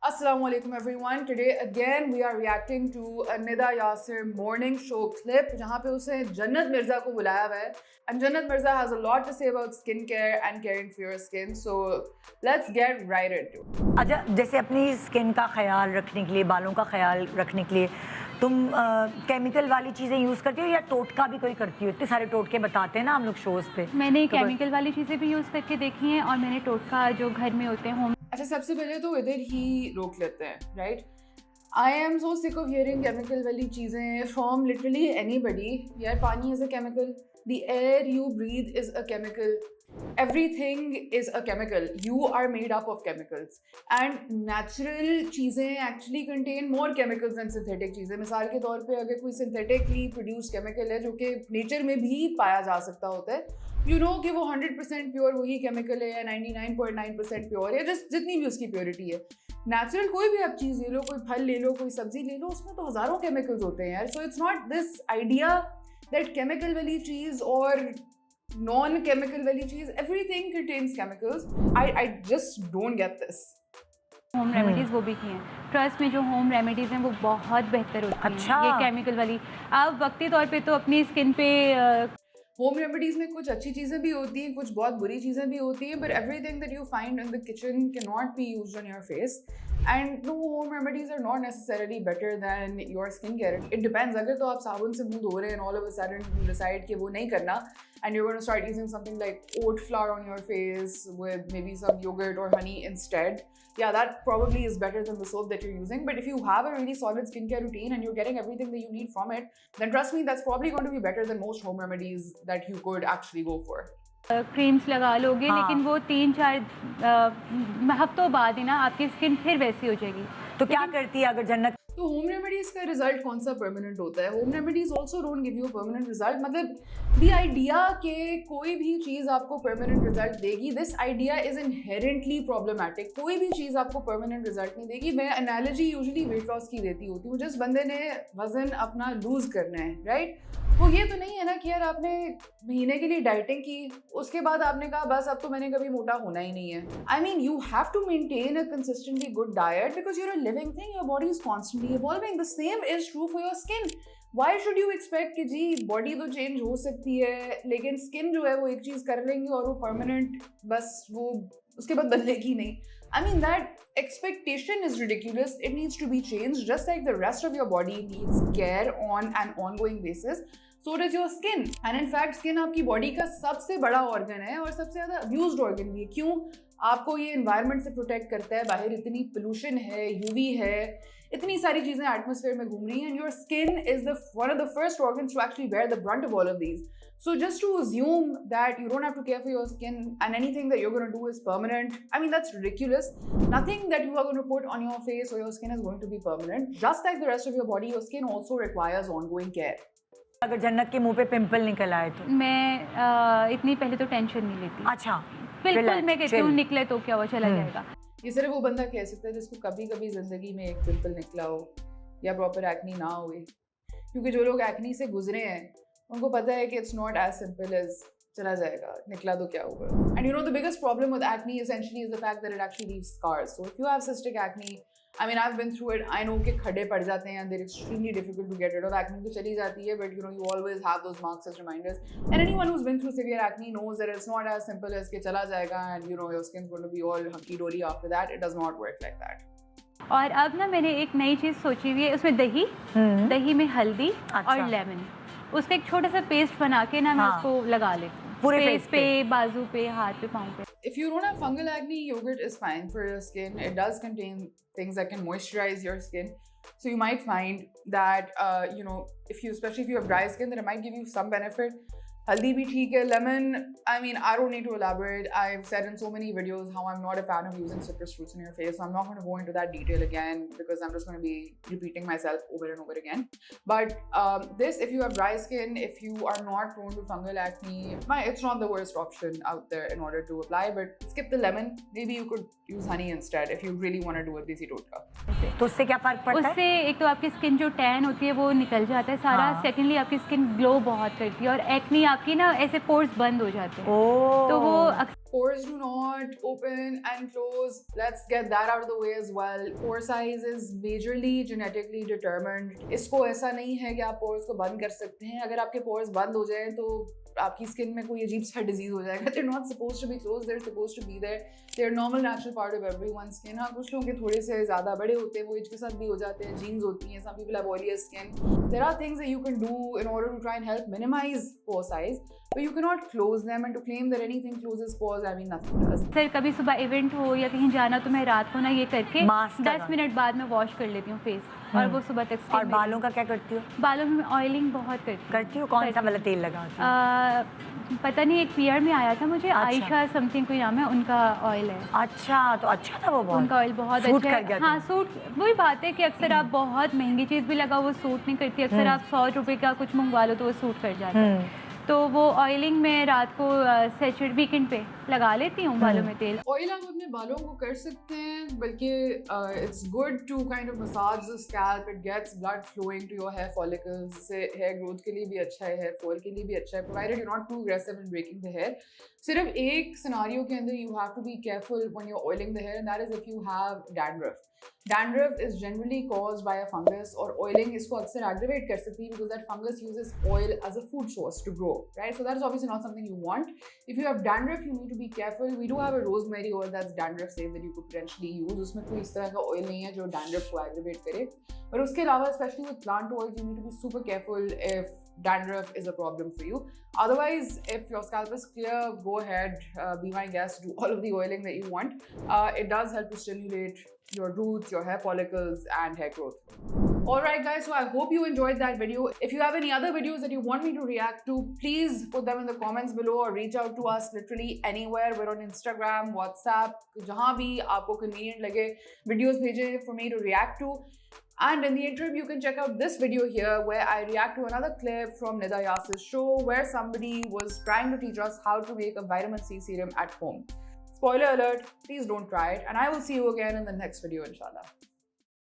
Assalamu alaikum everyone. Today again we are reacting to a Nida Yasir morning show clip जहाँ पे उसने जन्नत मिर्ज़ा को बुलाया हुआ है. And Jannat Mirza has a lot to say about skincare and caring for your skin. So let's get right into it. अच्छा, जैसे अपनी स्किन का ख्याल रखने के लिए, बालों का ख्याल रखने के लिए तुम केमिकल वाली चीज़ें यूज़ करती हो या टोटका भी कोई करती हो? इतने सारे टोटके बताते हैं ना हम लोग शोज़ पे. मैंने केमिकल वाली चीज़ें भी यूज़ करके देखी हैं और मैंने टोटका जो घर में होते हैं होम. अच्छा, सबसे पहले तो इधर ही रोक लेते हैं, right? I am so sick of hearing chemical वाली चीज़ें फ्रॉम लिटरली एनीबडी. यार, pani is a chemical, the air you breathe is a chemical, everything is a chemical. You are made up of chemicals and natural चीज़ें actually contain more chemicals than synthetic चीज़ें. मिसाल के तौर पे अगर कोई synthetically produced chemical है जो कि nature में भी पाया जा सकता होता है, you know कि वो 100% pure वही chemical है या 99.9% pure है, just जितनी भी उसकी purity है. नेचुरल कोई भी आप चीज़ ले लो, कोई फल ले लो, कोई सब्जी ले लो, उसमें तो हज़ारों केमिकल्स होते हैं यार. So it's not this idea that chemical वाली चीज़ और non-chemical वाली चीज़, everything contains chemicals. I just don't get this. Home remedies वो भी की हैं. ट्रस्ट में जो होम रेमेडीज़ हैं वो बहुत बेहतर होती हैं. अच्छा. ये केमिकल वाली आप वक्ती तौर पे तो अपनी स्किन पे होम रेमेडीज़ में कुछ अच्छी चीज़ें भी होती हैं, कुछ बहुत बुरी चीज़ें भी होती हैं, but everything that you find in the kitchen cannot be used on your face. And no, home remedies are not necessarily better than your skincare. It depends. अगर तो आप साबुन से मुंह धो रहे हैं and all of a sudden you decide कि वो नहीं करना and you're going to start using something like oat flour on your face with maybe some yogurt or honey instead, yeah, that probably is better than the soap that you're using. But if you have a really solid skincare routine and you're getting everything that you need from it, then trust me, that's probably going to be better than most home remedies that you could actually go for. Creams लगा लोगे. हाँ. लेकिन वो 3-4 हफ्तों बाद ही ना आपकी skin फिर वैसी हो जाएगी. तो क्या करती है अगर जन्नत? तो होम रेमेडीज का रिजल्ट कौन सा परमानेंट होता है? Home remedies also don't give you permanent result. मतलब द आइडिया के कोई भी चीज़ आपको परमानेंट रिजल्ट देगी, this idea is inherently problematic. कोई भी चीज़ आपको परमानेंट रिजल्ट नहीं देगी. मैं एनालॉजी यूजुअली वेट लॉस की देती होती हूँ. जिस बंदे ने वजन अपना लूज करना है, राइट, वो ये तो नहीं है ना कि यार आपने महीने के लिए डाइटिंग की, उसके बाद आपने कहा बस अब तो मैंने कभी मोटा होना ही नहीं है. I mean you have to maintain a consistently good diet because you're a living thing, your body is constantly evolving. The same is true for your skin. Why should you expect कि जी body तो change हो सकती है लेकिन skin जो है वो एक चीज़ कर लेंगे और वो परमानेंट बस वो उसके बाद बदलेगी नहीं. I mean, that expectation is ridiculous. It needs to be changed. Just like the rest of your body needs care on an ongoing basis, so does your skin. And in fact, skin आपकी body का सबसे बड़ा organ है और सबसे ज़्यादा abused organ भी है. क्यों? आपको ये environment से protect करता है. बाहर इतनी pollution है, UV है, इतनी सारी चीज़ें atmosphere में घूम रही हैं, and your skin is one of the first organs to actually bear the brunt of all of these. So just to assume that you don't have to care for your skin and anything that you're going to do is permanent, I mean, that's ridiculous. Nothing that you are going to put on your face or your skin is going to be permanent. Just like the rest of your body, your skin also requires ongoing care. अगर जन्नत के मुंह पे pimple निकल आए तो? मैं इतनी पहले तो टेंशन नहीं लेती. अच्छा, बिल्कुल. मैं कहती हूँ निकले तो क्या हुआ, चला जाएगा. ये सिर्फ वो बंदा कह सकता है जिसको कभी कभी जिंदगी में एक पिंपल निकला हो या प्रॉपर एक्नी ना हुई. क्योंकि जो लोग एक्नी से गुजरे हैं उनको पता है कि it's not as simple as चला जाएगा, निकला तो क्या होगा. And you know the biggest problem with acne essentially is the fact that it actually leaves scars. So if you have cystic acne, I mean I have been through it, I know कि खड्डे पड़ जाते हैं, they're extremely difficult to get rid of. Acne तो चली जाती है but you know you always have those marks as reminders. And anyone who has been through severe acne knows that it's not as simple as कि चला जाएगा and you know your skin is going to be all hunky dory after that. It does not work like that. और अब ना मैंने एक नई चीज़ सोची हुई है. उसमें दही में हल्दी और लेमन, उसका एक छोटा सा पेस्ट बना के ना मैं उसको लगा लेती हूँ पूरे फेस पे, बाजू पे, हाथ पे, पाँव पे. If you don't have fungal acne, yogurt is fine for your skin. It does contain things that can moisturize your skin. So you might find that, you know, especially if you have dry skin, then it might give you some benefit. Haldi bhi theek hai. Lemon, I mean, I don't need to elaborate. I've said in so many videos how I'm not a fan of using citrus fruits in your face. So I'm not going to go into that detail again because I'm just going to be repeating myself over and over again. But this, if you have dry skin, if you are not prone to fungal acne, it's not the worst option out there in order to apply. But skip the lemon. Maybe you could use honey instead if you really want to do a desi totka. तो उससे क्या फर्क पड़ता है? उससे एक तो आपकी स्किन जो टैन होती है वो निकल जाता है सारा. सेकेंडली आपकी स्किन ग्लो बहुत करती है और एक्नी आपकी ना ऐसे पोर्स बंद हो जाते हैं ओह तो वो Pores do not open and close. Let's get that out of the way as well. Pore size is majorly genetically determined. इसको ऐसा नहीं है कि आप pores को बंद कर सकते हैं. अगर आपके pores बंद हो जाएं तो आपकी स्किन में कोई अजीब सा डिजीज हो जाएगा. They're not supposed to be closed. They're supposed to be there. They're a normal natural part of everyone's skin. हाँ कुछ लोगों के थोड़े से ज़्यादा बड़े होते हैं वो एज के साथ भी हो जाते हैं. Genes होती हैं. Some people have oilier skin. There are things that you can do in order to try and help minimize pore size. But you cannot close them, and to claim that anything closes pores, I mean nothing does. Sir कभी सुबह event हो या कहीं जाना तो मैं रात को ना ये करके Mask 10 मिनट बाद में वॉश कर लेती हूँ फेस और वो सुबह तक skin और में- बालों का क्या करती हो? बालों में ऑयलिंग बहुत करती हो कौन सा वाला तेल लगाती हो? पता नहीं एक पीआर में आया था मुझे आयशा समथिंग कोई नाम है उनका ऑयल है अच्छा तो अच्छा था वो बहुत उनका ऑयल बहुत सूट अच्छा कर गया है हाँ सूट वही बात है कि अक्सर आप बहुत महंगी चीज़ भी लगाओ वो सूट नहीं करती अक्सर आप 100 रुपए का कुछ मंगवा लो तो वो सूट कर जाता है तो वो ऑयलिंग में रात को सेचुरेट वीकेंड पे लगा लेती हूँ बालों में तेल ऑयल आप अपने बालों को कर सकते हैं बल्कि it's good to kind of massage the scalp it gets blood flowing to your hair follicles से हेयर ग्रोथ के लिए भी अच्छा है हेयर फॉल के लिए भी अच्छा है provided you not too aggressive in breaking the hair सिर्फ एक सिनारियो के अंदर you have to be careful when you are oiling the hair and that is if you have dandruff Dandruff is generally caused by a fungus or oiling इसको अक्सर aggravate कर सकती है because that fungus uses oil as a food source to grow, right? So that is obviously not something you want. If you have dandruff, you need to be careful. We do have a rosemary oil that's dandruff safe that you could potentially use. उसमें कोई इस तरह का oil नहीं है जो dandruff को aggravate करे. पर उसके अलावा especially with plant oils, you need to be super careful if dandruff is a problem for you. Otherwise, if your scalp is clear, go ahead, be my guest, do all of the oiling that you want. It does help to stimulate your roots, your hair follicles, and hair growth. Alright guys, so I hope you enjoyed that video. If you have any other videos that you want me to react to, please put them in the comments below or reach out to us literally anywhere. We're on Instagram, WhatsApp, jahan bhi aapko convenient lage, videos bheje for me to react to. And in the interim, you can check out this video here where I react to another clip from Nida Yasir's show where somebody was trying to teach us how to make a vitamin C serum at home. Spoiler alert, please don't try it. And I will see you again in the next video, inshallah.